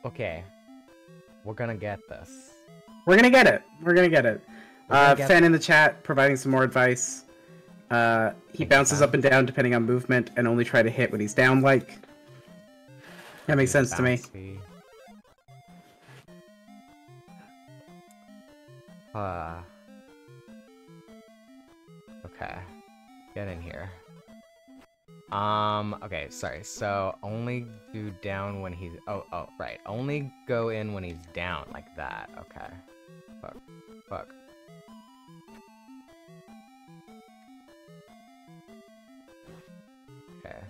Okay. We're gonna get this. We're gonna get it. We're gonna get it. Fen in the this. chat providing some more advice. He bounces up and down depending on movement and only try to hit when he's down, like. That makes sense to me. Okay. Get in here. Okay, sorry. So, only do down when he's... Oh, right. Only go in when he's down, like that. Okay. Fuck. Okay.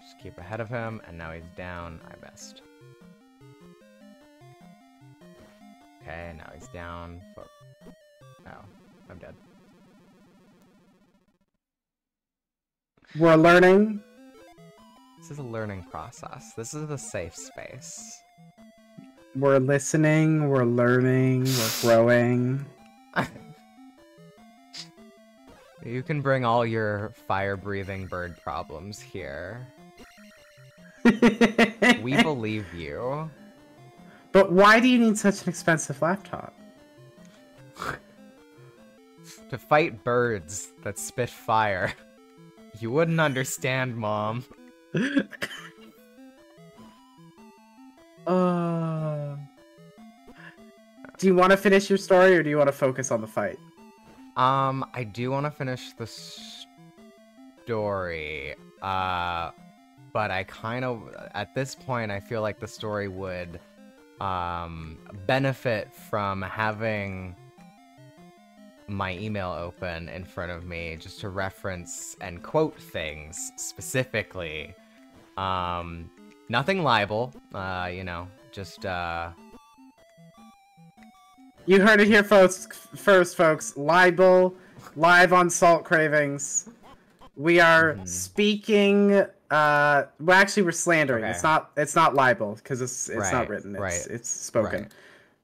Just keep ahead of him, and now he's down. I missed. Okay, now he's down. Fuck. Oh, I'm dead. We're learning. This is a learning process. This is a safe space. We're listening, we're learning, we're growing. You can bring all your fire-breathing bird problems here. We believe you. But why do you need such an expensive laptop? To fight birds that spit fire. You wouldn't understand, Mom. Do you want to finish your story, or do you want to focus on the fight? I do want to finish the story. But I kind of, at this point, I feel like the story would, benefit from having my email open in front of me just to reference and quote things specifically. Nothing libel, you know, just, You heard it here first, folks. Libel, live on Salt Cravings. We are speaking, well, actually, we're slandering. Okay. It's not libel, because it's not written. It's spoken. Right.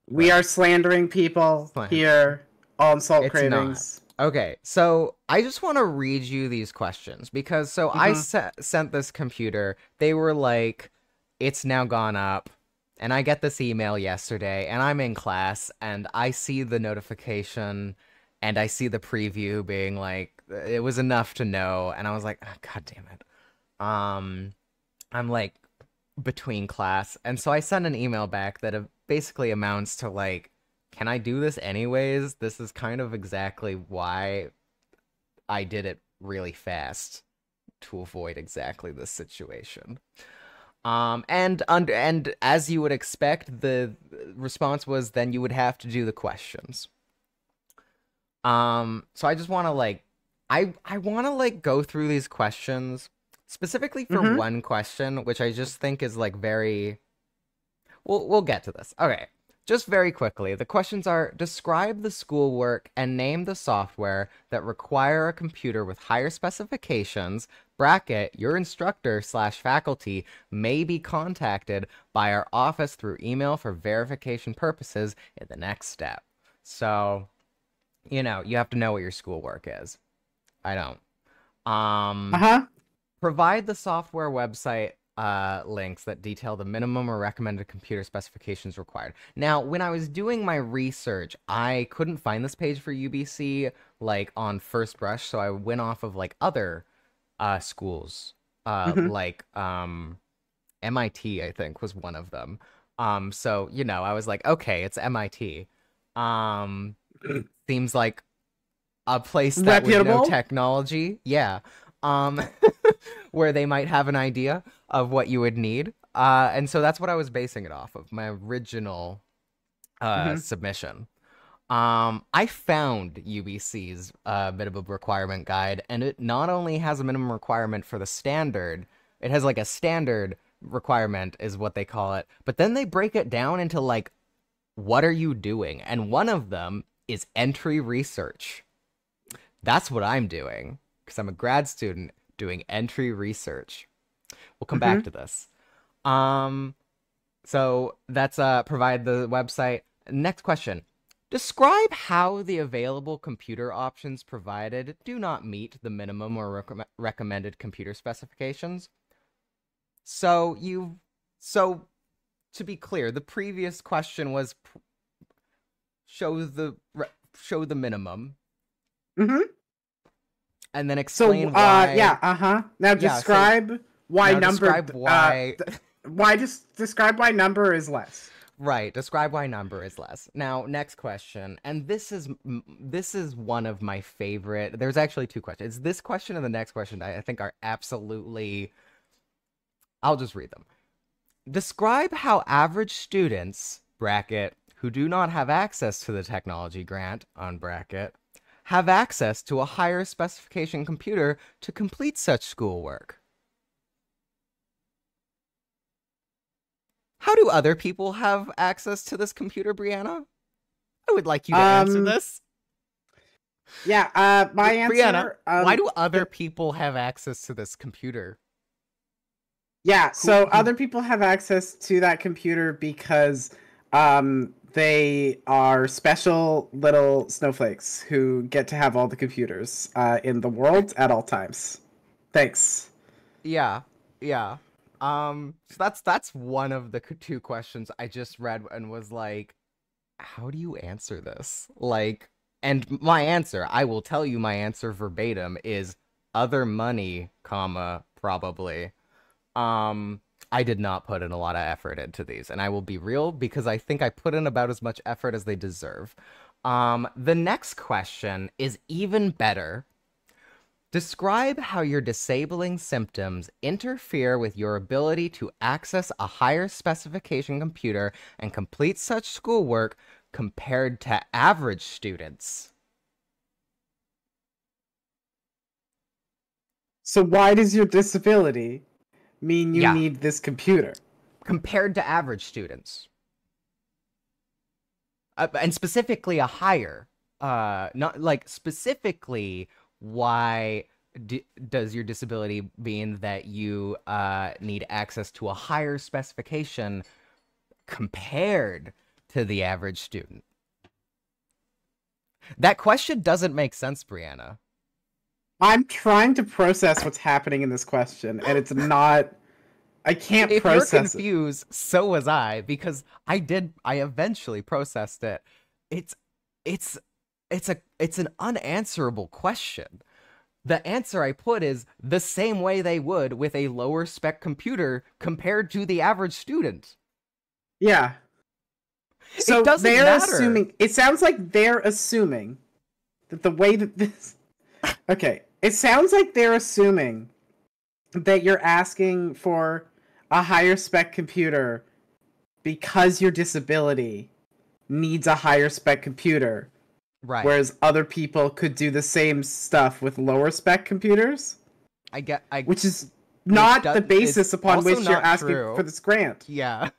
We are slandering people here on Salt Cravings. Not. Okay, so I just want to read you these questions because I sent this computer. They were like, it's now gone up. And I get this email yesterday, and I'm in class, and I see the notification, and I see the preview being like, it was enough to know, and I was like, oh, God damn it. I'm like between class, and so I sent an email back that basically amounts to like, can I do this anyways? This is kind of exactly why I did it really fast to avoid exactly this situation. And as you would expect, the response was then you would have to do the questions. So I just want to like, I want to like go through these questions specifically for one question, which I just think is like very, we'll get to this. Okay. Just very quickly, the questions are, describe the schoolwork and name the software that require a computer with higher specifications, bracket, your instructor/faculty may be contacted by our office through email for verification purposes in the next step. So, you know, you have to know what your schoolwork is. I don't. Provide the software website links that detail the minimum or recommended computer specifications required. Now, when I was doing my research, I couldn't find this page for UBC like on first brush, so I went off of like other schools, like MIT, I think was one of them. So you know, I was like, okay, it's MIT. Seems like a place that would know technology. Yeah. Where they might have an idea of what you would need. And so that's what I was basing it off of, my original submission. I found UBC's minimum requirement guide, and it not only has a minimum requirement for the standard, it has like a standard requirement is what they call it, but then they break it down into like, what are you doing? And one of them is entry research. That's what I'm doing, because I'm a grad student doing entry research. We'll come back to this. So that's provide the website. Next question. Describe how the available computer options provided do not meet the minimum or recommended computer specifications. So you've So, to be clear, the previous question was show the show the minimum, Mm-hmm. and then So, explain why. yeah, Now Yeah. So describe why now number, describe why. why just describe why number is less. Right. Describe why number is less. Now, next question, and this is one of my favorite. There's actually two questions. This question and the next question I think are absolutely. I'll just read them. Describe how average students bracket who do not have access to the technology grant on bracket have access to a higher specification computer to complete such schoolwork. How do other people have access to this computer, Brianna? I would like you to answer this. Yeah, my answer... Brianna, why do other people have access to this computer? Yeah, so other people have access to that computer because they are special little snowflakes who get to have all the computers in the world at all times. Thanks. Yeah. So that's one of the two questions I just read and was like, how do you answer this? Like, and my answer, I will tell you my answer verbatim is other money, comma, probably. I did not put in a lot of effort into these, and I will be real because I think I put in about as much effort as they deserve. The next question is even better. Describe how your disabling symptoms interfere with your ability to access a higher specification computer and complete such schoolwork compared to average students. So why does your disability mean you Yeah. need this computer? Compared to average students. And specifically a higher. Not like specifically why does your disability mean that you need access to a higher specification compared to the average student? That question doesn't make sense, Brianna. I'm trying to process what's happening in this question, and it's not... I can't If process you're confused, so was I, because I eventually processed it. It's an unanswerable question. The answer I put is the same way they would with a lower spec computer compared to the average student. Yeah. So it doesn't they're matter. assuming... It sounds like they're assuming that the way that this... Okay. It sounds like they're assuming that you're asking for a higher spec computer because your disability needs a higher spec computer. Right. Whereas other people could do the same stuff with lower spec computers. Which is not the basis upon which you're asking for this grant. Yeah.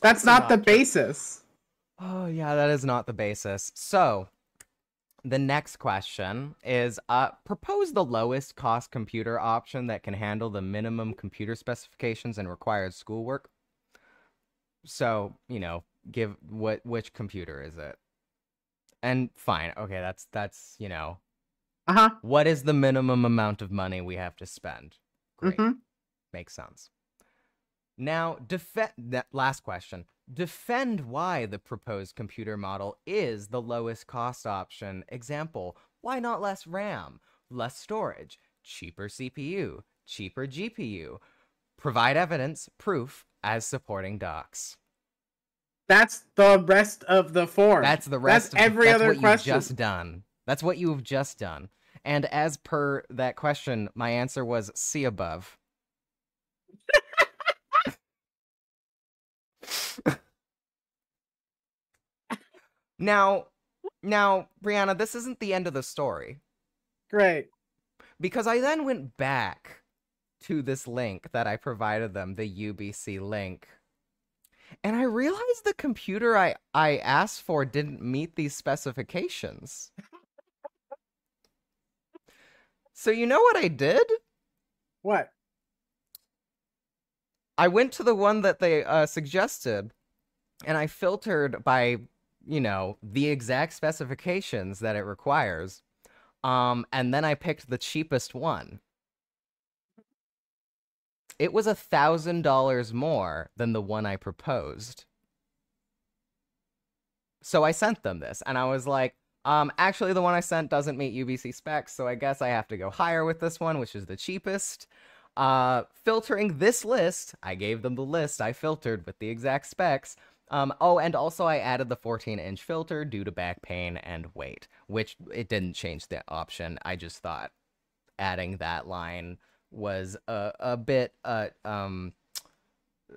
That's not the basis. Oh, yeah, that is not the basis. So, the next question is, propose the lowest cost computer option that can handle the minimum computer specifications and required schoolwork. So, give which computer is it? And fine, okay, that's what is the minimum amount of money we have to spend? Great. Makes sense. Now, that last question. Defend why the proposed computer model is the lowest cost option. Example, why not less RAM, less storage, cheaper CPU, cheaper GPU? Provide evidence, proof, as supporting docs. That's the rest of the form. That's the rest. That's every other question. You've just done. That's what you've just done. And as per that question, my answer was C above. Now, Brianna, this isn't the end of the story. Great. Because I then went back to this link that I provided them, the UBC link. And I realized the computer I asked for didn't meet these specifications. So you know what I did? What? I went to the one that they suggested, and I filtered by, the exact specifications that it requires. And then I picked the cheapest one. it was $1,000 more than the one I proposed. So I sent them this, and I was like, actually, the one I sent doesn't meet UBC specs, so I guess I have to go higher with this one, which is the cheapest. Filtering this list, I gave them the list I filtered with the exact specs. Oh, and also I added the 14-inch filter due to back pain and weight, which it didn't change the option. I just thought adding that line was a bit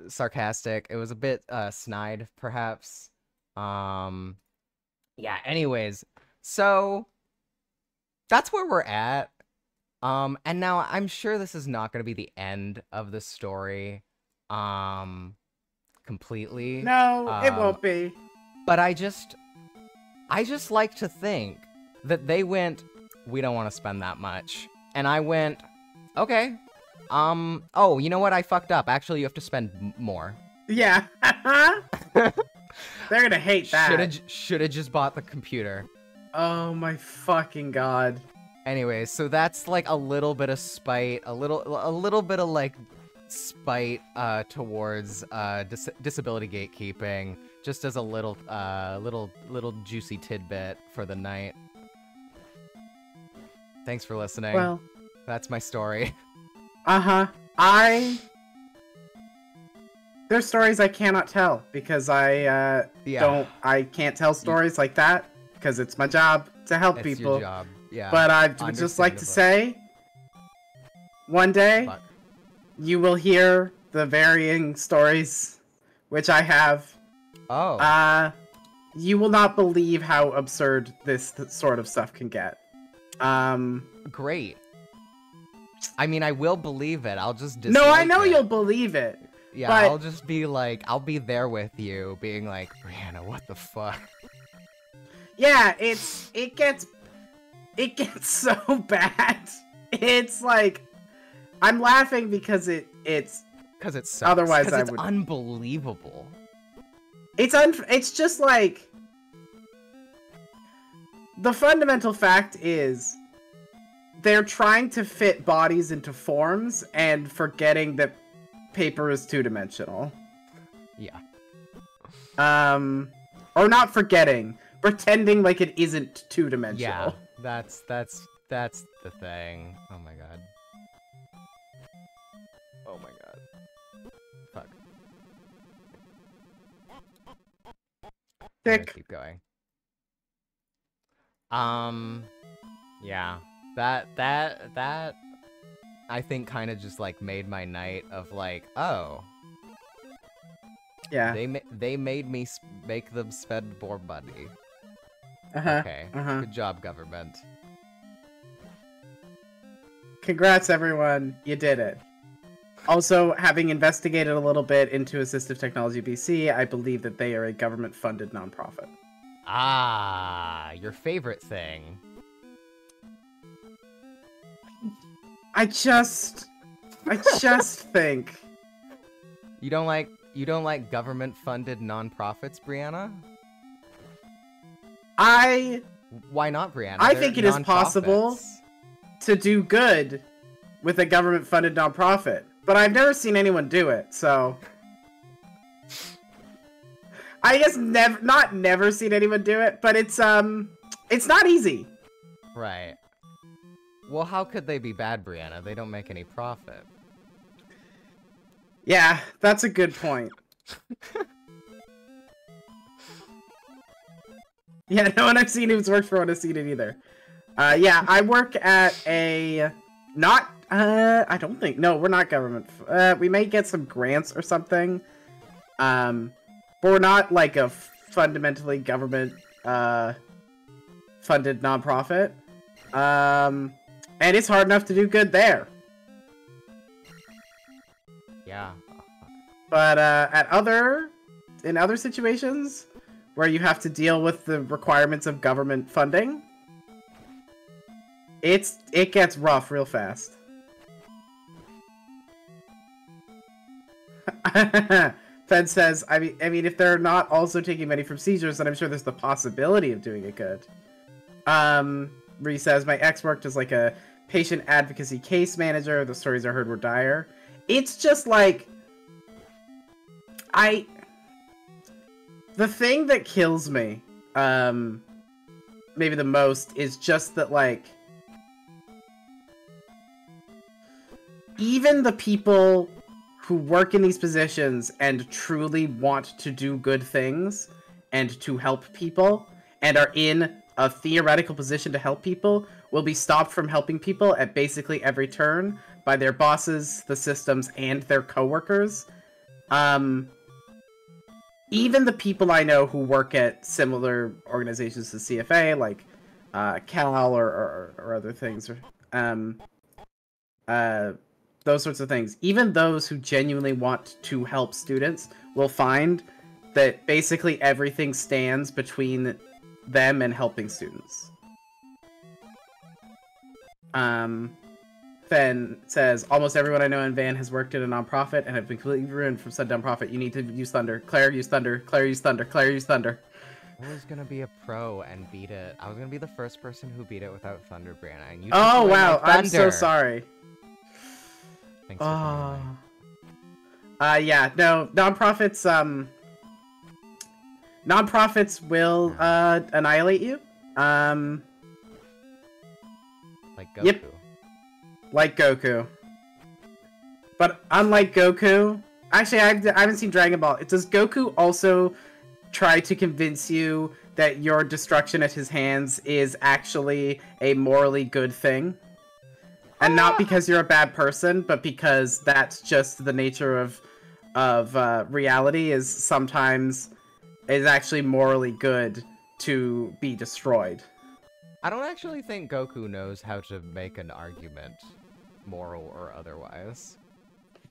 sarcastic. It was a bit snide, perhaps. Yeah, anyways, so that's where we're at. And now I'm sure this is not going to be the end of the story, completely. No, it won't be. But I just like to think that they went, we don't want to spend that much. And I went, okay. Oh, you know what? I fucked up. Actually, you have to spend more. Yeah. They're gonna hate that. Should have just bought the computer. Oh my fucking god. Anyways, so that's like a little bit of spite, a little bit of like spite towards disability gatekeeping, just as a little juicy tidbit for the night. Thanks for listening. Well, that's my story. There's stories I cannot tell because I can't tell stories like that because it's my job to help people. Your job. Yeah. But I would just like to say, one day, you will hear the varying stories which I have. Oh. You will not believe how absurd this sort of stuff can get. Great. I mean, I will believe it. I'll just No, I know you'll believe it. Yeah, but... I'll just be like, I'll be there with you, being like, Brianna, what the fuck? Yeah, it gets so bad. It's like, I'm laughing because it's sucks. Otherwise, I would. It's unbelievable. It's just like, the fundamental fact is, they're trying to fit bodies into forms and forgetting that paper is two-dimensional. Yeah. Or not forgetting, pretending like it isn't two-dimensional. Yeah, that's the thing. Oh my god. Oh my god. Fuck. Dick. Keep going. Yeah. That I think kind of just like made my night of like, oh. Yeah. They made me make them spend more money. Okay. Good job, government. Congrats, everyone. You did it. Also, having investigated a little bit into Assistive Technology BC, I believe that they are a government-funded nonprofit. Ah, your favorite thing. I just think you don't like government-funded nonprofits, Brianna? Why not, Brianna? I think it is possible to do good with a government-funded nonprofit, but I've never seen anyone do it, so I guess never seen anyone do it, but it's not easy. Right. Well, how could they be bad, Brianna? They don't make any profit. Yeah, that's a good point. Yeah, no one I've seen who's worked for one has seen it either. Yeah, I work at a... I don't think... No, we're not government. We may get some grants or something. But we're not, like, a fundamentally government, funded nonprofit. And it's hard enough to do good there. Yeah. But, in other situations, where you have to deal with the requirements of government funding, it gets rough real fast. Fed says, I mean, if they're not also taking money from seizures, then I'm sure there's the possibility of doing it good. Ree says, my ex worked as like a patient advocacy case manager. The stories I heard were dire. it's just like the thing that kills me maybe the most is just that, like, even the people who work in these positions and truly want to do good things and to help people and are in a theoretical position to help people will be stopped from helping people at basically every turn by their bosses, the systems, and their coworkers. Even the people I know who work at similar organizations to CFA, like Cal or other things, those sorts of things, even those who genuinely want to help students will find that basically everything stands between them and helping students. Fen says, almost everyone I know in Van has worked at a nonprofit and have been completely ruined from said nonprofit. You need to use Thunder. Claire, use Thunder. Claire, use Thunder. Claire, use Thunder. I was gonna be a pro and beat it. I was gonna be the first person who beat it without Thunder, Brianna. And you oh, wow. I'm so sorry. Thanks for yeah, no, nonprofits, nonprofits will, annihilate you. Like Goku. Yep. Like Goku. But unlike Goku... Actually, I haven't seen Dragon Ball. Does Goku also try to convince you that your destruction at his hands is actually a morally good thing? And not because you're a bad person, but because that's just the nature of reality, is sometimes is actually morally good to be destroyed. I don't actually think Goku knows how to make an argument, moral or otherwise.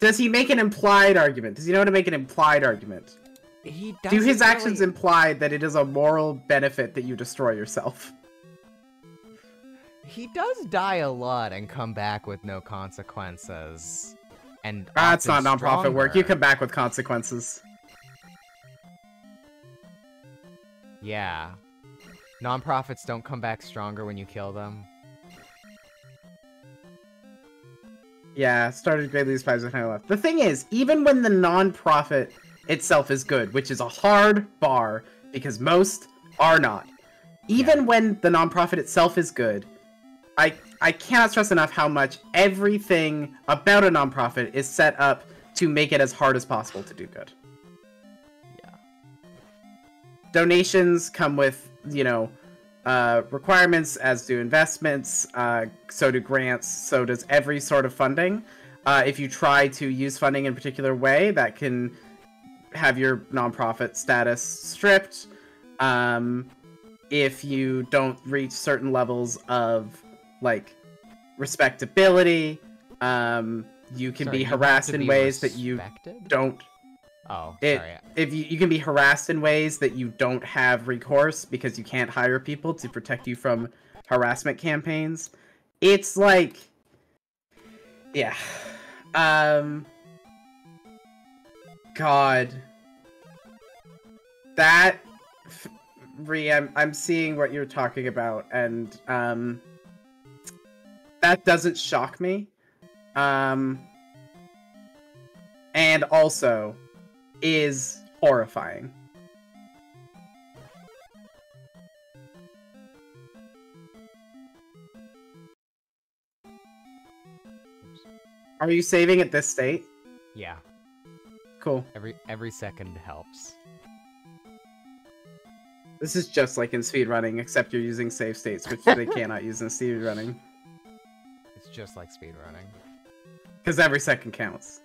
Does he make an implied argument? Does he know how to make an implied argument? He doesn't. Do his really... actions imply that it is a moral benefit that you destroy yourself? He does die a lot and come back with no consequences. And that's not nonprofit work. You come back with consequences. Yeah. Nonprofits don't come back stronger when you kill them. Yeah, started greatly despised when I left. The thing is, even when the nonprofit itself is good, which is a hard bar, because most are not, even when the nonprofit itself is good, I cannot stress enough how much everything about a nonprofit is set up to make it as hard as possible to do good. Yeah. Donations come with, you know, requirements, as do investments, so do grants, so does every sort of funding. If you try to use funding in a particular way, that can have your nonprofit status stripped. If you don't reach certain levels of, like, respectability, you can be harassed in ways that you don't... Oh, sorry. If you can be harassed in ways that you don't have recourse because you can't hire people to protect you from harassment campaigns. It's like, yeah, God, that I'm seeing what you're talking about, and that doesn't shock me, and also is horrifying. Are you saving at this state? Yeah. Cool. Every second helps. This is just like in speedrunning, except you're using save states, which they cannot use in speedrunning. It's just like speedrunning. Because every second counts.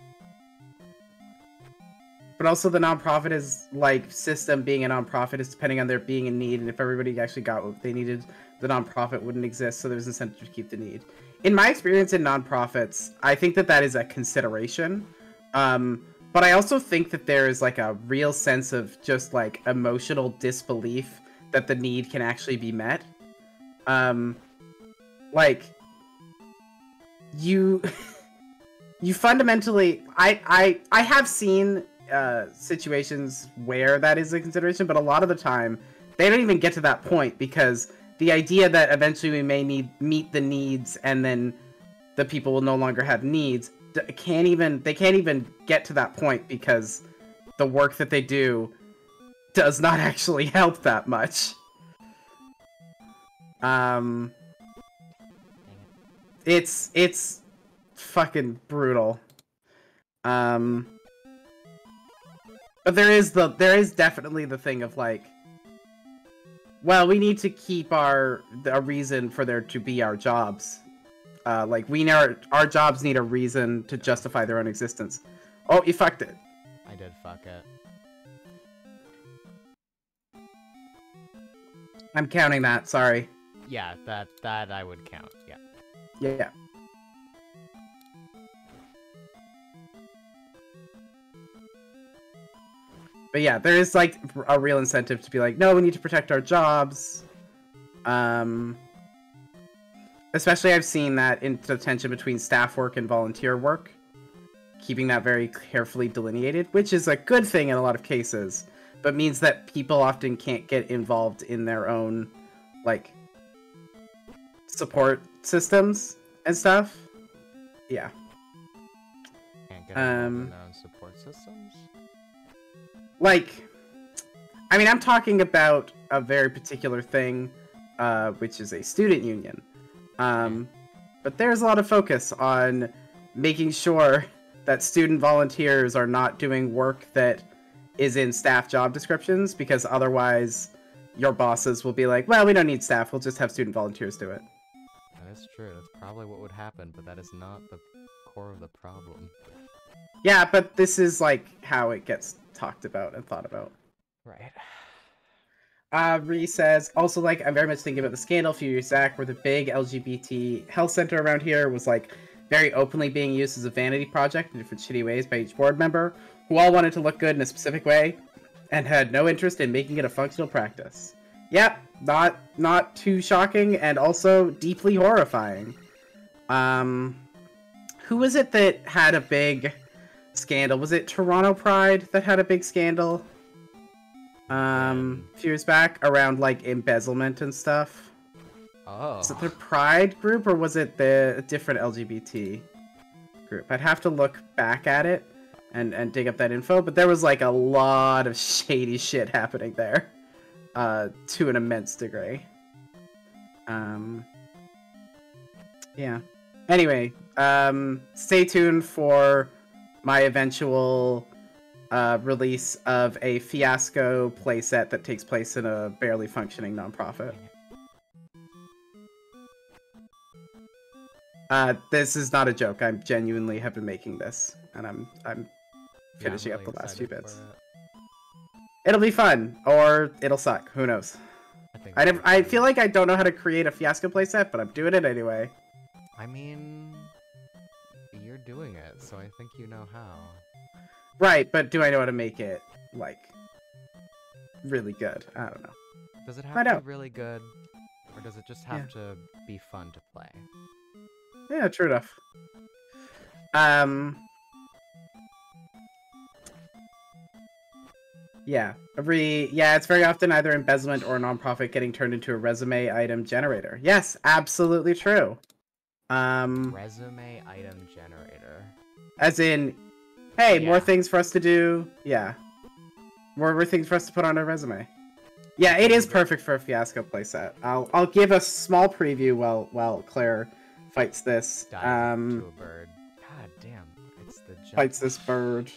But also the nonprofit is, like, system being a nonprofit is depending on there being a need, and if everybody actually got what they needed, the nonprofit wouldn't exist, so there's incentive to keep the need. In my experience in nonprofits, I think that that is a consideration, but I also think that there is, like, a real sense of just, like, emotional disbelief that the need can actually be met. Like, you fundamentally... I have seen... situations where that is a consideration, but a lot of the time they don't even get to that point, because the idea that eventually we may meet the needs and then the people will no longer have needs can't even get to that point because the work that they do does not actually help that much. It's fucking brutal. But there is definitely the thing of like, well, we need to keep a reason for there to be our jobs. Like our jobs need a reason to justify their own existence. Oh, you fucked it. I did fuck it. I'm counting that, sorry. Yeah, that I would count, yeah. Yeah. But yeah, there is like a real incentive to be like, no, we need to protect our jobs. Especially I've seen that in the tension between staff work and volunteer work. Keeping that very carefully delineated, which is a good thing in a lot of cases, but means that people often can't get involved in their own, like, support systems and stuff. Yeah. Can't get involved in their own support systems? Like, I mean, I'm talking about a very particular thing, which is a student union. But there's a lot of focus on making sure that student volunteers are not doing work that is in staff job descriptions, because otherwise your bosses will be like, well, we don't need staff, we'll just have student volunteers do it. That is true. That's probably what would happen, but that is not the core of the problem. Yeah, but this is like how it gets talked about and thought about. Right. Ree says, also, like, I'm very much thinking about the scandal a few years back where the big LGBT health center around here was, like, very openly being used as a vanity project in different shitty ways by each board member, who all wanted to look good in a specific way, and had no interest in making it a functional practice. Yep, not too shocking, and also deeply horrifying. Who was it that had a big scandal? Was it Toronto Pride that had a big scandal? A few years back around like embezzlement and stuff. Oh. Was it the Pride group or was it the different LGBT group? I'd have to look back at it and dig up that info, but there was like a lot of shady shit happening there, to an immense degree. Yeah. Anyway, stay tuned for my eventual release of a fiasco playset that takes place in a barely functioning nonprofit. This is not a joke. I genuinely have been making this, and I'm finishing up the last few bits. It'll be fun, or it'll suck. Who knows? I feel like I don't know how to create a fiasco playset, but I'm doing it anyway. I mean, you're doing it, so I think you know how. Right, but do I know how to make it, like, really good? I don't know. Does it have to be really good, or does it just have to be fun to play? Yeah, true enough. Yeah. It's very often either embezzlement or a nonprofit getting turned into a resume item generator. Yes, absolutely true. Resume item generator. As in, hey, more things for us to do. Yeah. More things for us to put on our resume. Yeah, it is perfect for a fiasco playset. I'll give a small preview while Claire fights this. To a bird. God damn, it's the jump. Fights this bird.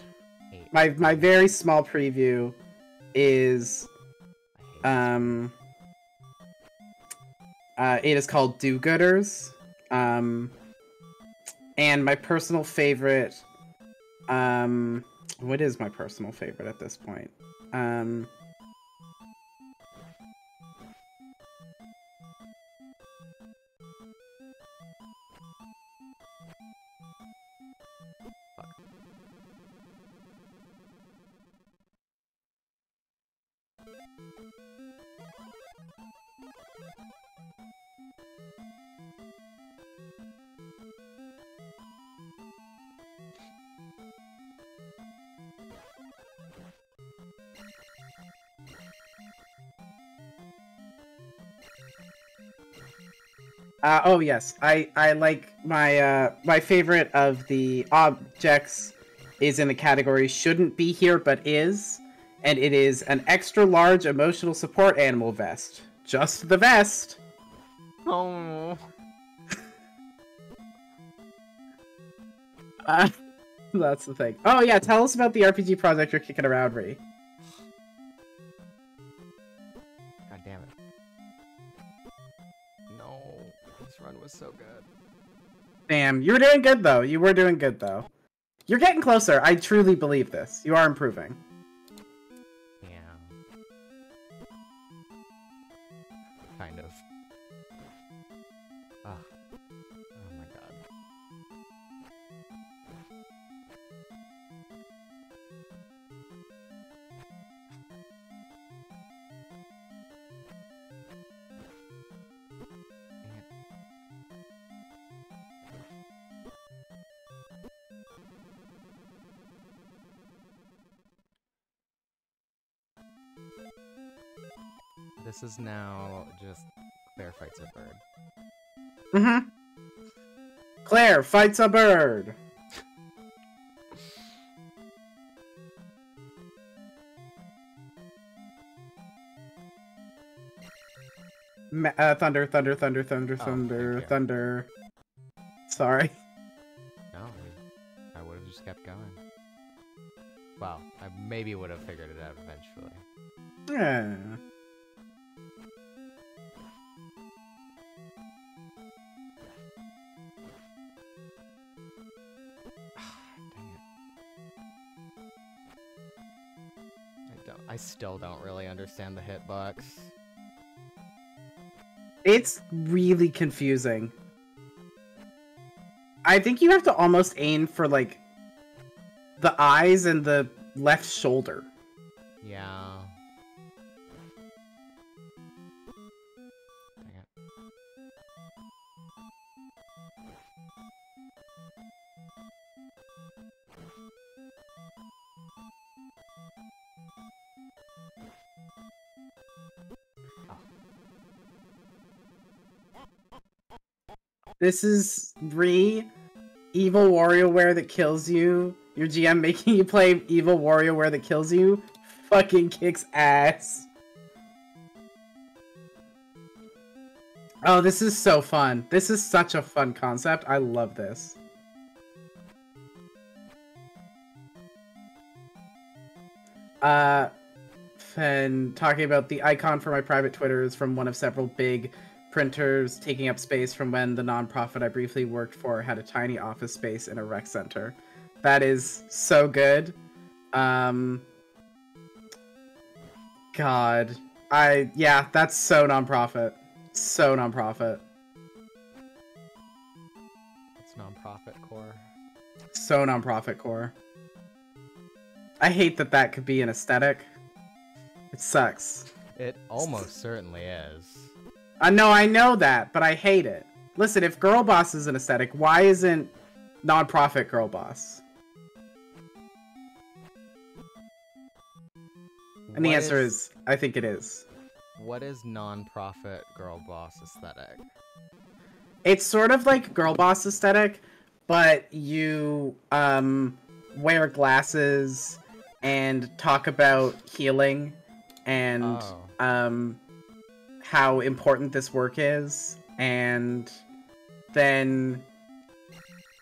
My very small preview is it is called Do-Gooders. And my personal favorite, what is my personal favorite at this point? Oh yes, I like my favorite of the objects is in the category shouldn't be here but is, and it is an extra large emotional support animal vest. Just the vest. Oh. That's the thing. Oh yeah, tell us about the RPG project you're kicking around, Ree. God damn it. No, this run was so good. Damn, you were doing good though. You were doing good though. You're getting closer. I truly believe this. You are improving. Yeah. Kind of. Ah. Oh my god. This is now just Claire fights a bird. Mm-hmm. Claire fights a bird. Thunder, thunder, thunder, thunder, thunder, thunder. Sorry. No, I would have just kept going. Well, I maybe would have figured it out eventually. Yeah. I still don't really understand the hitbox. It's really confusing. I think you have to almost aim for, like, the eyes and the left shoulder. Yeah. Dang it. This is evil WarioWare that kills you. Your GM making you play evil WarioWare that kills you fucking kicks ass. Oh, this is so fun. This is such a fun concept. I love this. And talking about the icon for my private Twitter is from one of several big printers taking up space from when the nonprofit I briefly worked for had a tiny office space in a rec center. That is so good. God. Yeah, that's so nonprofit. So nonprofit. It's nonprofit core. So nonprofit core. I hate that that could be an aesthetic. It sucks. It almost certainly is. No, I know that, but I hate it. Listen, if Girl Boss is an aesthetic, why isn't nonprofit Girl Boss? And the answer is, I think it is. What is nonprofit Girl Boss aesthetic? It's sort of like Girl Boss aesthetic, but you wear glasses and talk about healing and how important this work is, and then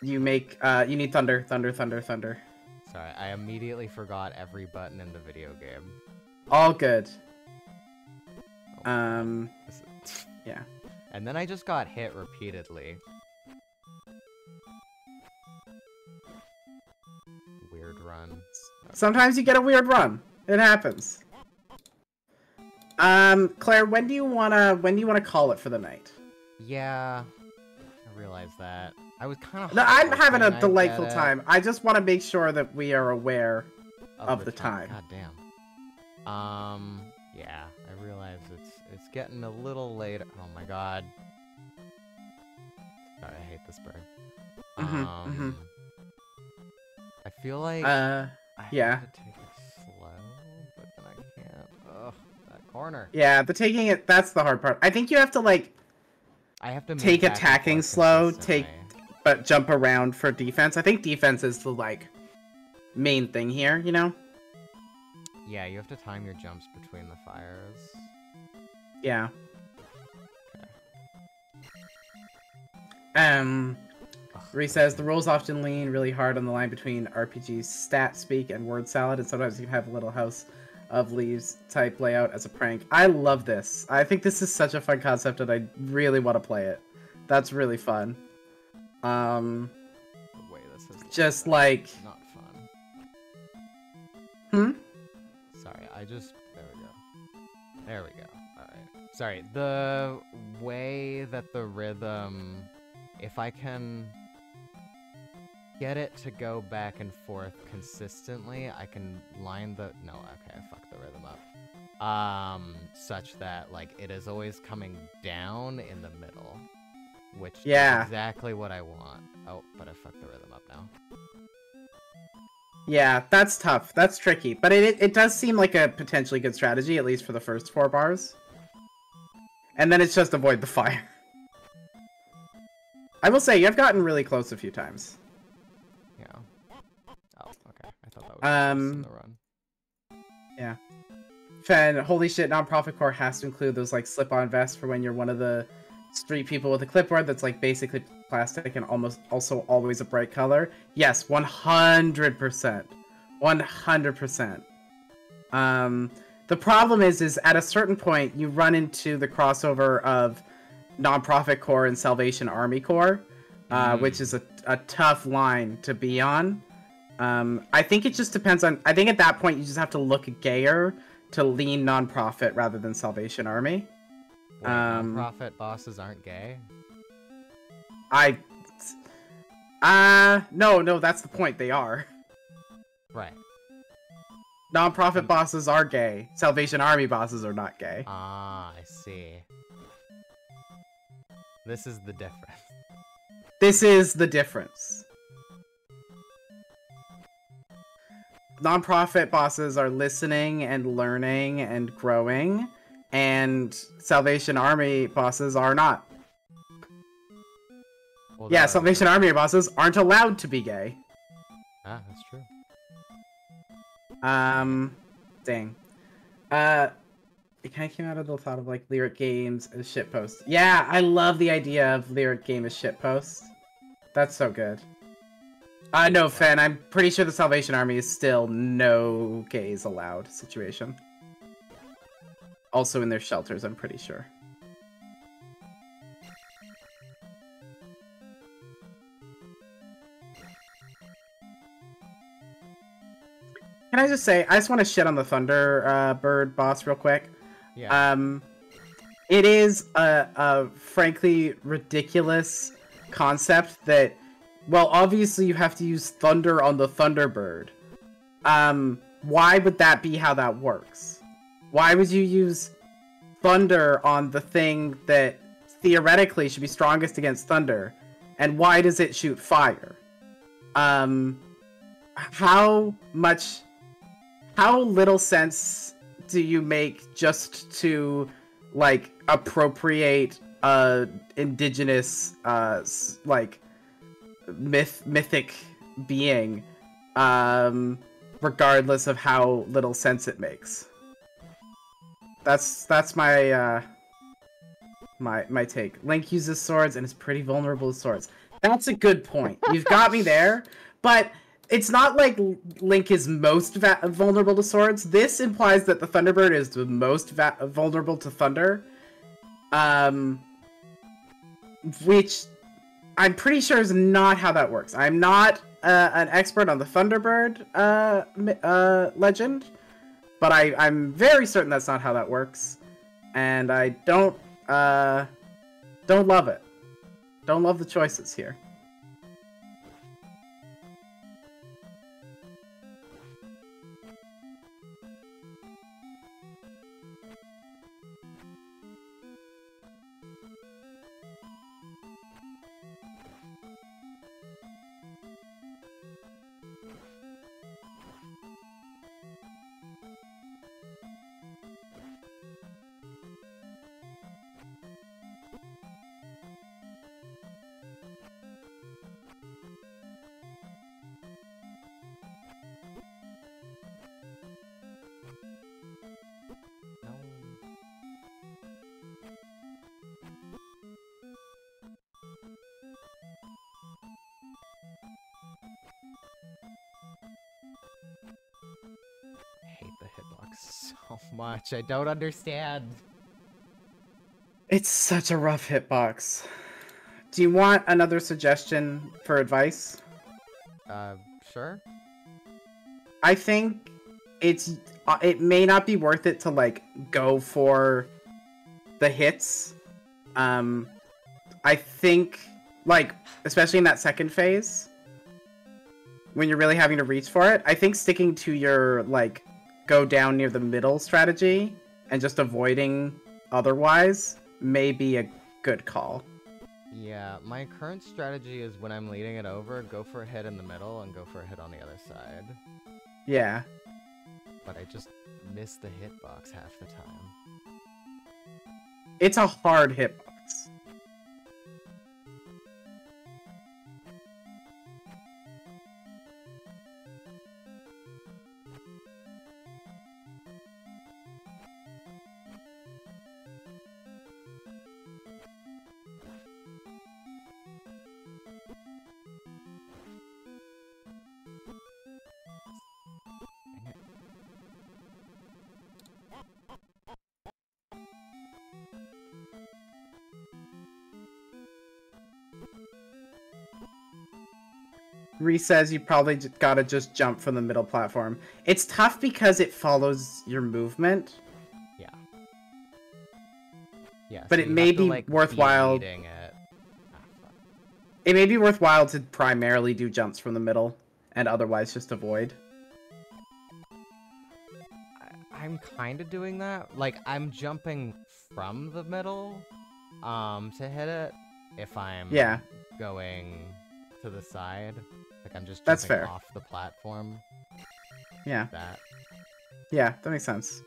you make you need thunder, thunder, thunder, thunder. Sorry, I immediately forgot every button in the video game. All good. Oh, yeah. And then I just got hit repeatedly. Weird run. Okay. Sometimes you get a weird run. It happens. Claire, when do you wanna call it for the night? Yeah, I realize that. I was kind of. No, I'm having a delightful time. I just want to make sure that we are aware of the time. God damn. Yeah, I realize it's getting a little late. Oh my god. Sorry, I hate this bird. I feel like I yeah. have to take it slow, but then I can't. Ugh, that corner. Yeah, taking it, that's the hard part. I think you have to, like, I have to move take back and attacking forth slow, consistently. but jump around for defense. I think defense is the like main thing here, you know? Yeah, you have to time your jumps between the fires. Yeah. Ugh, Ree says the rules often lean really hard on the line between RPG stat speak and word salad, and sometimes you can have a little house of leaves type layout as a prank. I love this. I think this is such a fun concept, and I really want to play it. That's really fun. the way this is Just looking, like not fun. Sorry, there we go. There we go. Alright. Sorry, the way that the rhythm, if I can get it to go back and forth consistently, I can line the, no, okay, I fucked the rhythm up. Such that, like, it is always coming down in the middle. Which is exactly what I want. Oh, but I fucked the rhythm up now. Yeah, that's tough. That's tricky. But it does seem like a potentially good strategy, at least for the first 4 bars. And then it's just avoid the fire. I will say, you've gotten really close a few times. Yeah. Oh, okay. I thought that was in the run. Yeah. Fen, holy shit, Nonprofit Core has to include those, like, slip-on vests for when you're one of the street people with a clipboard that's, like, basically plastic and almost also always a bright color. Yes, 100%. 100%. The problem is at a certain point, you run into the crossover of Nonprofit Core and Salvation Army Core, which is a tough line to be on. I think it just depends on... I think at that point, you just have to look gayer to lean Nonprofit rather than Salvation Army. Wait, non-profit bosses aren't gay? No, that's the point. They are. Right. Non-profit bosses are gay. Salvation Army bosses are not gay. Ah, I see. This is the difference. This is the difference. Non-profit bosses are listening and learning and growing, and Salvation Army bosses are not. Well, yeah, Salvation Army bosses aren't allowed to be gay. Ah, that's true. Dang. It kind of came out of the thought of, like, lyric games as shitposts. Yeah, I love the idea of lyric game as shitposts. That's so good. No, Fen, I'm pretty sure the Salvation Army is still no gays allowed situation. Also in their shelters, I'm pretty sure. Can I just say, I just want to shit on the Thunderbird boss real quick. Yeah. It is a frankly ridiculous concept that, well, obviously you have to use thunder on the Thunderbird. Why would that be how that works? Why would you use thunder on the thing that theoretically should be strongest against thunder? And why does it shoot fire? How little sense do you make just to, like, appropriate indigenous like mythic being, regardless of how little sense it makes? That's my my take. Link uses swords and is pretty vulnerable to swords. That's a good point. You've got me there, but it's not like Link is most vulnerable to swords. This implies that the Thunderbird is the most vulnerable to thunder. Which I'm pretty sure is not how that works. I'm not an expert on the Thunderbird legend, but I'm very certain that's not how that works. And I don't love it. Don't love the choices here. I hate the hitbox so much. I don't understand. It's such a rough hitbox. Do you want another suggestion for advice? Sure. I think it may not be worth it to like go for the hits. I think like especially in that second phase when you're really having to reach for it, I think sticking to your like go down near the middle strategy and just avoiding otherwise may be a good call. Yeah, my current strategy is when I'm leading it over, go for a hit in the middle and go for a hit on the other side. Yeah. But I just miss the hitbox half the time. It's a hard hitbox. Reese says you probably gotta just jump from the middle platform. It's tough because it follows your movement. Yeah. Yeah. But so it you may have to, be like, worthwhile. Be leading it. It may be worthwhile to primarily do jumps from the middle and otherwise just avoid. I'm kind of doing that. Like, I'm jumping from the middle to hit it if I'm going to the side. Like, I'm just That's jumping fair. off the platform. Yeah. That. Yeah, that makes sense.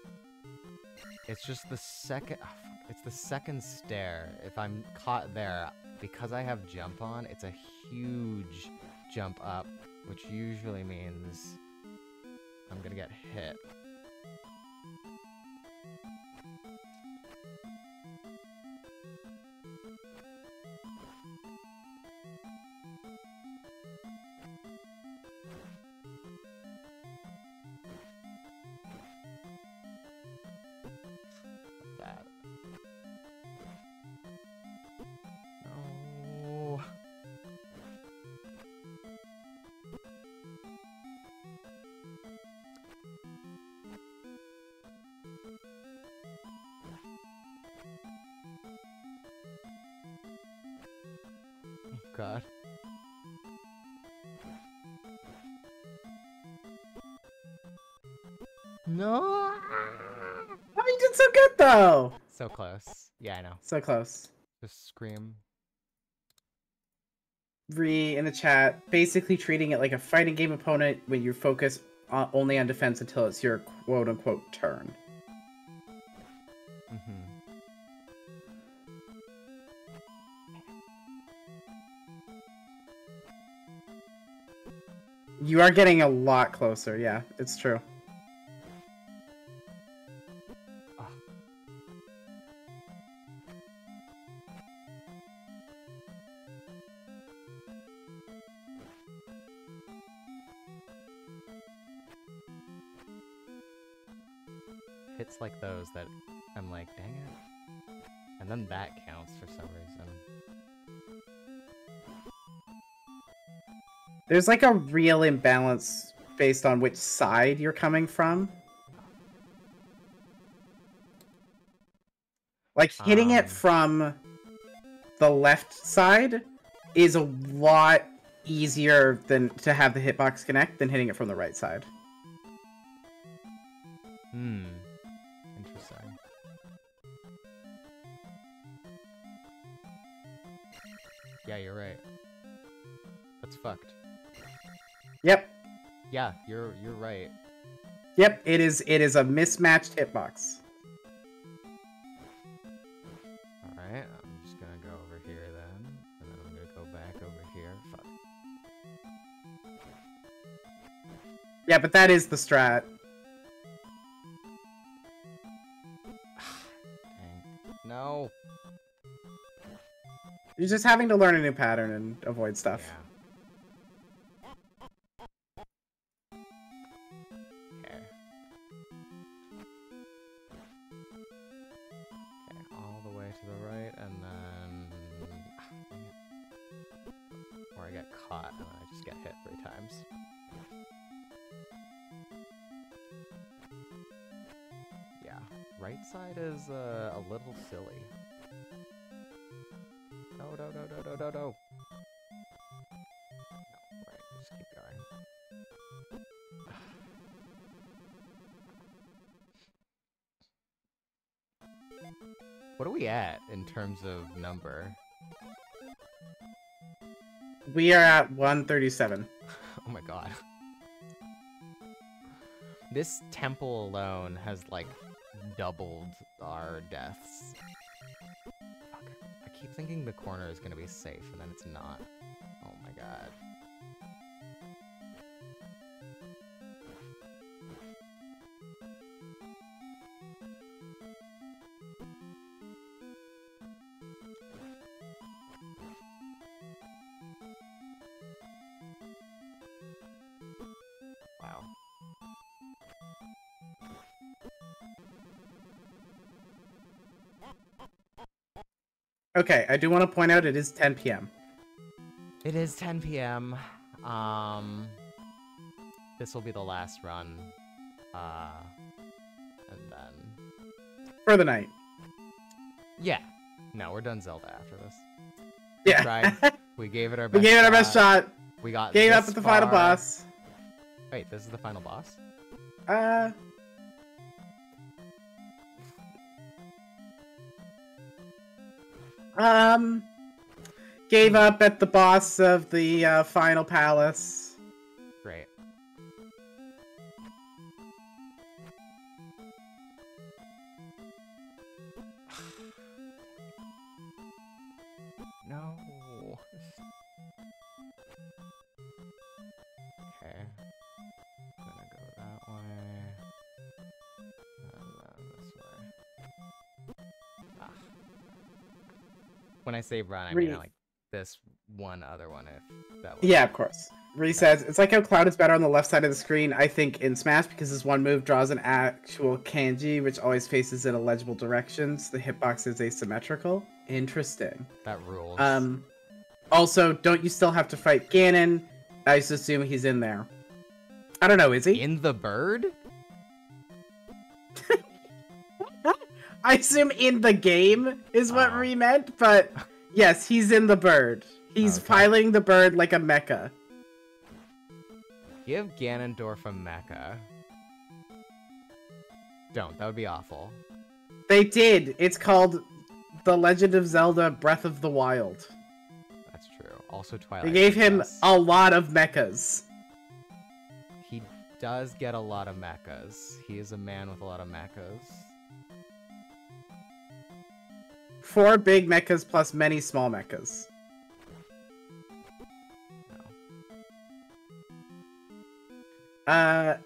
It's just the second... Oh, fuck. It's the second stair. If I'm caught there, because I have jump on, it's a huge jump up, which usually means I'm gonna get hit. That. No. Oh, God. No. Oh, you did so good though. So close. Yeah, I know. So close. Just scream. Re in the chat, basically treating it like a fighting game opponent when you focus only on defense until it's your quote-unquote turn. Mm-hmm. You are getting a lot closer, yeah, it's true. Oh. Hits like those that I'm like, dang it. And then that counts for some reason. There's like a real imbalance based on which side you're coming from. Like, hitting it from the left side is a lot easier than to have the hitbox connect than hitting it from the right side. Hmm. Interesting. Yeah, you're right. That's fucked. Yep. Yeah, you're right. Yep, it is a mismatched hitbox. Alright, I'm just gonna go over here then. And then I'm gonna go back over here. Fuck. Yeah, but that is the strat. Dang. No. You're just having to learn a new pattern and avoid stuff. Yeah. pot, and I just get hit 3 times. Yeah, right side is a little silly. No. No, right, just keep going. What are we at in terms of number? We are at 137. Oh my god. This temple alone has, like, doubled our deaths. Fuck. I keep thinking the corner is gonna be safe, and then it's not. Oh my god. Wow. Okay, I do want to point out it is 10 p.m. It is 10 p.m. This will be the last run. And then... For the night. Yeah. No, we're done Zelda after this. Yeah. We tried. We gave it our best We gave it our best shot. We got Gave this up at the far. final boss. Wait, this is the final boss? Gave up at the boss of the final palace. Great. No. Okay. I'm gonna go that way. And then this way. Ah. When I say run, I mean like this one other one if that was... Yeah, of course. Resets. It's like how Cloud is better on the left side of the screen, I think, in Smash, because his one move draws an actual kanji, which always faces in illegible directions. The hitbox is asymmetrical. Interesting. That rules. Also, don't you still have to fight Ganon? I just assume he's in there. I don't know, is he? In the bird? I assume in the game is what Ree meant, but yes, he's in the bird. He's piloting the bird like a mecha. Give Ganondorf a mecha. Don't, that would be awful. They did. It's called The Legend of Zelda Breath of the Wild. That's true. Also Twilight. They gave him Princess. a lot of mechas. He does get a lot of mechas. He is a man with a lot of mechas. 4 big mechas plus many small mechas. No.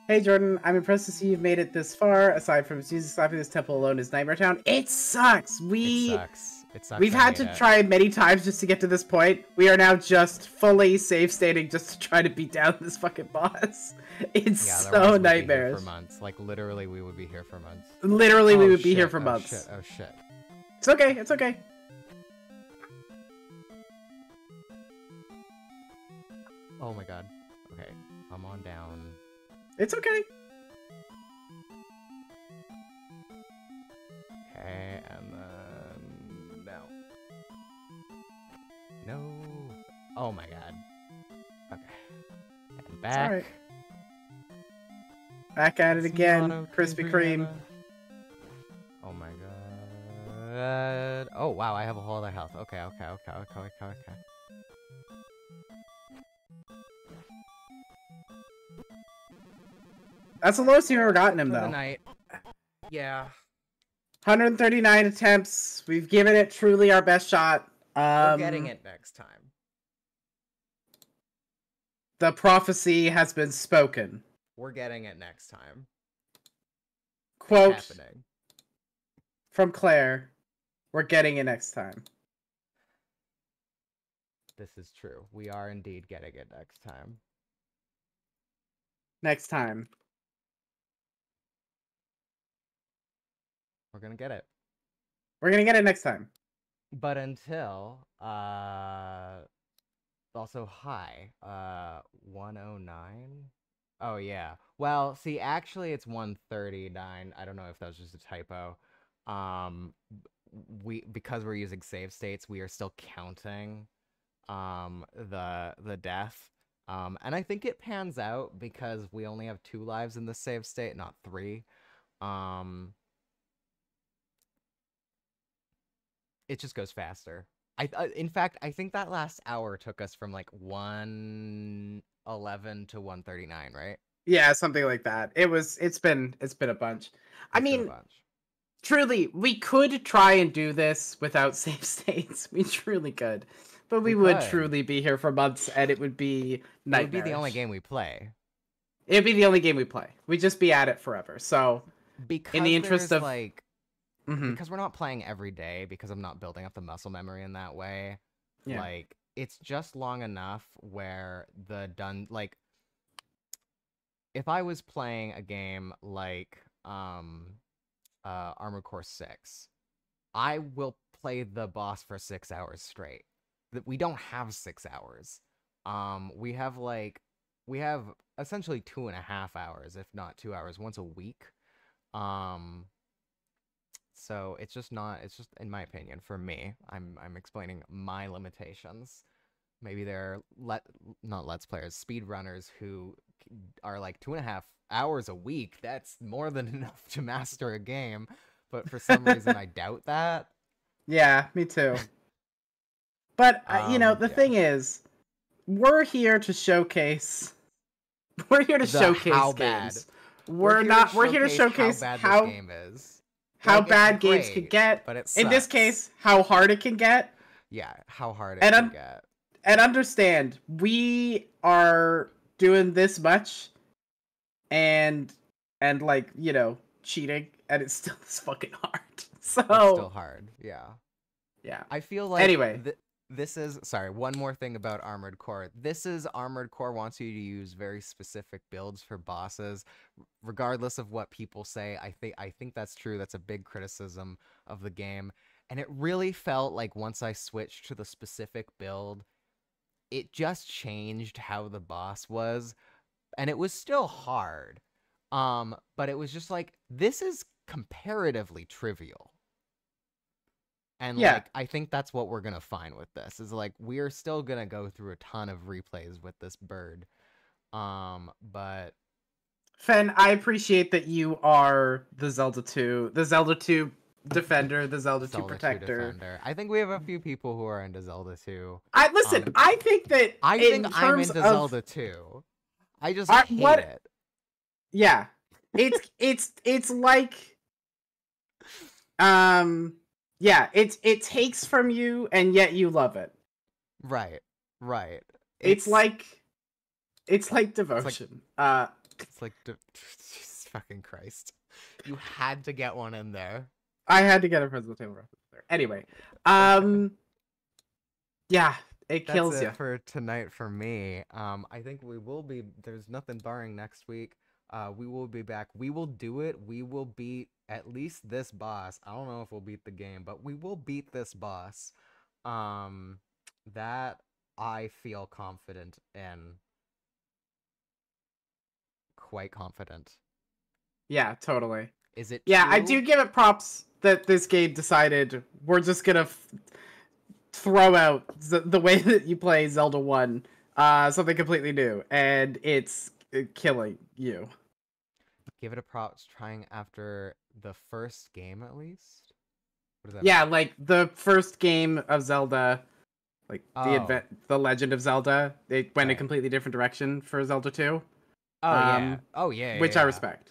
Hey Jordan, I'm impressed to see you've made it this far. Aside from Jesus slapping this temple alone is Nightmare Town. It sucks. It sucks. It sucks. We've had to try many times just to get to this point. We are now just fully save stating just to try to beat down this fucking boss. It's so nightmarish. For months. Like literally we would be here for months. Literally we would be here for months. Oh shit. It's okay, it's okay. Oh my god. Okay, come on down. It's okay. Okay, and then... No. No. Oh my god. Okay. And back. Alright. Back at it again. Krispy Kreme. Oh my god. Oh wow, I have a whole other health. Okay. That's the lowest you've ever gotten him, For though. the night. Yeah. 139 attempts. We've given it truly our best shot. We're getting it next time. The prophecy has been spoken. We're getting it next time. Quote happening. From Claire. We're getting it next time. This is true. We are indeed getting it next time. Next time. We're gonna get it. We're gonna get it next time. but until also high 109. Oh yeah. Well, see, actually it's 139. I don't know if that was just a typo. Um, we because we're using save states, we are still counting the death. And I think it pans out because we only have 2 lives in the save state, not 3. Um, it just goes faster. In fact, I think that last hour took us from like 111 to 139, right? Yeah, something like that. It's been a bunch. I It's been a mean, bunch. truly, we could try and do this without save states. We truly could. But we We would could. truly be here for months and it would be It would be the only nightmarish. game we play. It'd be the only game we play. We'd just be at it forever. So, in the Because interest there's of like Mhm. because we're not playing every day, because I'm not building up the muscle memory in that way, Yeah. like it's just long enough where the done like if I was playing a game like Armored Core 6, I will play the boss for 6 hours straight. That we don't have 6 hours. We have we have essentially 2.5 hours, if not 2 hours, once a week. Um, so it's just not. It's just, in my opinion, for me. I'm explaining my limitations. Maybe they're not let's players, speedrunners who are like 2.5 hours a week. That's more than enough to master a game. But for some reason, I doubt that. Yeah, me too. But the Yeah. thing is, we're here to showcase. We're here to The showcase how bad. games. We're here to How showcase bad this game is. how Like, it's bad games can great, get. but it In this sucks. case, how hard it can get. Yeah, how hard it And can get. and understand, we are doing this much and like, cheating, and it's still this fucking hard. It's still So, hard. Yeah. yeah. I feel like Anyway, this is sorry, one more thing about Armored Core. This is Armored Core wants you to use very specific builds for bosses, regardless of what people say. I think that's true. That's a big criticism of the game. And it really felt like once I switched to the specific build, it just changed how the boss was, and it was still hard. But it was just like this is comparatively trivial. And yeah. like I think that's what we're gonna find with this is like we're still gonna go through a ton of replays with this bird. But Fen, I appreciate that you are the Zelda 2 defender, the Zelda 2 Zelda 2 protector. Defender. I think we have a few people who are into Zelda 2. I listen, I think that I think in I'm terms into of Zelda 2. I just hate what it. yeah. It's like yeah, it takes from you and yet you love it. Right. Right. It's like devotion. It's like Jesus fucking Christ. You had to get one in there. I had to get a Friends with Table reference there. Anyway, yeah, it kills That's you. it for tonight for me. I think we will be. There's nothing barring next week. We will be back. We will do it. We will beat at least this boss. I don't know if we'll beat the game, but we will beat this boss. That I feel confident in. Quite confident. Yeah, totally. Is it Yeah, true? I do give it props that this game decided we're just gonna throw out the way that you play Zelda 1, something completely new, and it's killing you. Give it a props trying after the first game at least? What does that Yeah, mean? like the first game of Zelda, like Oh, the Legend of Zelda, it went a right. completely different direction for Zelda 2. Oh yeah. Oh yeah, yeah, Which I yeah. respect.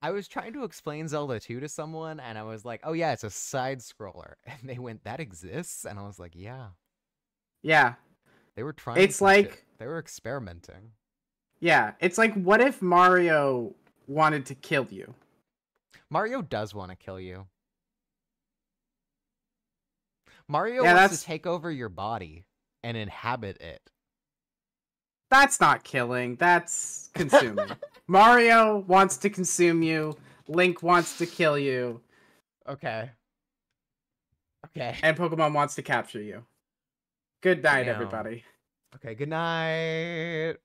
I was trying to explain Zelda 2 to someone and I was like, "Oh yeah, it's a side scroller." And they went, "That exists?" And I was like, "Yeah." Yeah. They were trying It's some shit. like They were experimenting. yeah, it's like what if Mario wanted to kill you? Mario does want to kill you. Mario Yeah, wants to take over your body and inhabit it. that's not killing, that's consuming. Mario wants to consume you, Link wants to kill you. Okay. Okay. And Pokemon wants to capture you. Good night, Damn. everybody. Okay, good night.